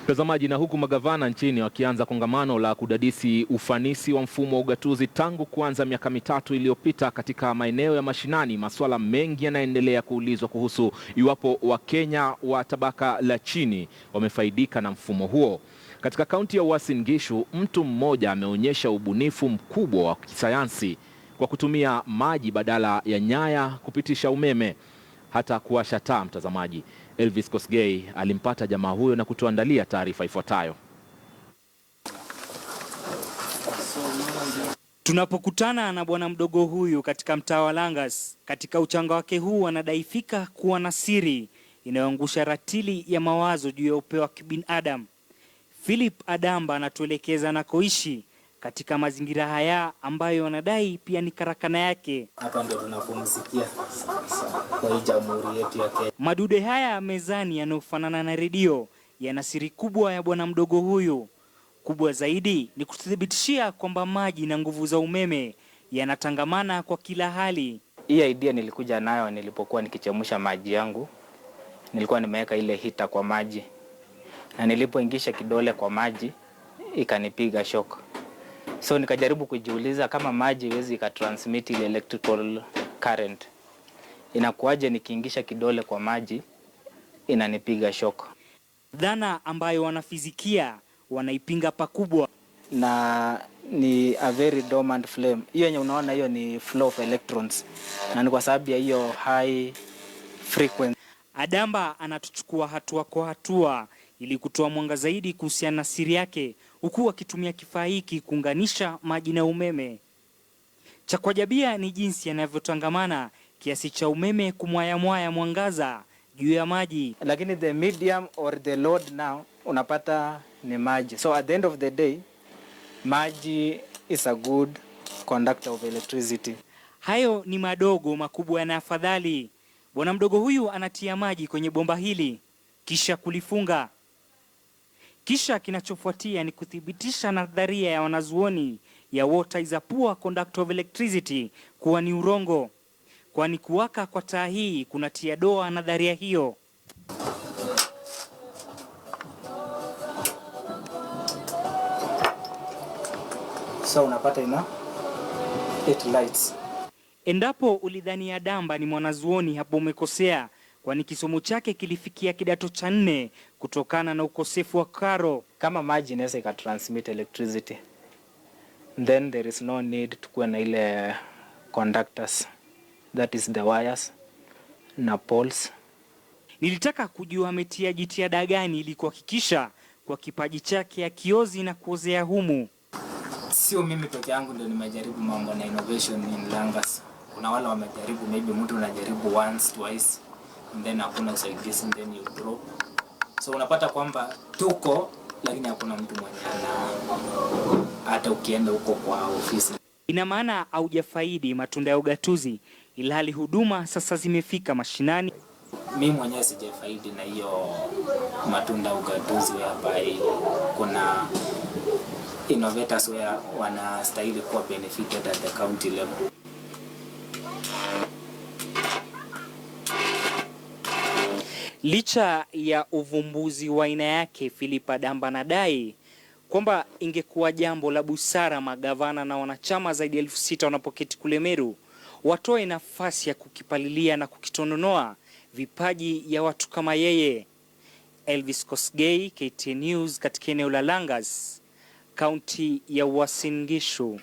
Mtazamaji, na huku magavana nchini wakianza kongamano la kudadisi ufanisi wa mfumo wa ugatuzi tangu kuanza miaka mitatu iliyopita katika maeneo ya mashinani, masuala mengi yanaendelea kuulizwa kuhusu iwapo Wakenya wa tabaka la chini wamefaidika na mfumo huo. Katika kaunti ya Uasin Gishu, mtu mmoja ameonyesha ubunifu mkubwa wa kisayansi kwa kutumia maji badala ya nyaya kupitisha umeme, hata kuwasha taa. Mtazamaji, Elvis Kosgei alimpata jamaa huyo na kutuandalia taarifa ifuatayo. Tunapokutana na bwana mdogo huyu katika mtaa wa Langas, katika uchanga wake huu anadaifika kuwa na siri inayoangusha ratili ya mawazo juu ya upeo wa kibinadamu. Philip Adamba anatuelekeza anakoishi katika mazingira haya ambayo anadai pia ni karakana yake. Hapa ndio tunapumzikia kwa hii jamhuri yetu ya Kenya. Madude haya mezani yanayofanana na redio yana siri kubwa ya bwana mdogo huyu. Kubwa zaidi ni kuthibitishia kwamba maji na nguvu za umeme yanatangamana kwa kila hali. Hii idea nilikuja nayo nilipokuwa nikichemsha maji yangu. Nilikuwa nimeweka ile hita kwa maji, na nilipoingisha kidole kwa maji ikanipiga shock. So nikajaribu kujiuliza kama maji haiwezi transmit ile electrical current, inakuaje nikiingisha kidole kwa maji inanipiga shock? Dhana ambayo wanafizikia wanaipinga pakubwa. Na ni a very dormant flame. Hiyo yenye unaona hiyo ni flow of electrons, na ni kwa sababu ya hiyo high frequency. Adamba anatuchukua hatua kwa hatua ili kutoa mwanga zaidi kuhusiana na siri yake, huku akitumia kifaa hiki kuunganisha maji na umeme. Cha kuajabia ni jinsi yanavyotangamana kiasi cha umeme kumwaya mwangaza juu ya maji. Lakini the medium or the load now unapata ni maji. So at the end of the day, maji is a good conductor of electricity. Hayo ni madogo, makubwa yana afadhali. Bwana mdogo huyu anatia maji kwenye bomba hili kisha kulifunga. Kisha kinachofuatia ni kuthibitisha nadharia ya wanazuoni ya water is a poor conductor of electricity kuwa ni urongo, kwani kuwaka kwa taa hii kunatia doa nadharia hiyo. So unapata it lights. Endapo ulidhani Adamba ni mwanazuoni, hapo umekosea, kwani kisomo chake kilifikia kidato cha 4 kutokana na ukosefu wa karo. Kama maji inaweza ikatransmit electricity, then there is no need to kuwa na ile conductors, that is the wires na poles. Nilitaka kujua ametia jitihada gani ili kuhakikisha kwa kipaji chake ya kiozi na kuozea humu. Sio mimi peke yangu ndio nimejaribu mambo na innovation in Langas. Kuna wale wamejaribu, maybe mtu anajaribu once twice and then hakuna usaidizi and then you drop. So unapata kwamba tuko, lakini hakuna mtu mwenye hata ukienda huko kwa ofisi. Ina maana haujafaidi matunda ya ugatuzi, ilhali huduma sasa zimefika mashinani. Mimi mwenyewe sijafaidi na hiyo matunda ya ugatuzi hapa. Kuna innovators wanastahili kuwa benefited at the county level. Licha ya uvumbuzi wa aina yake, Philip Adamba anadai kwamba ingekuwa jambo la busara magavana na wanachama zaidi ya 6,000 wanapoketi kule Meru watoe nafasi ya kukipalilia na kukitononoa vipaji ya watu kama yeye. Elvis Kosgei, KTN News, katika eneo la Langas, kaunti ya Uasin Gishu.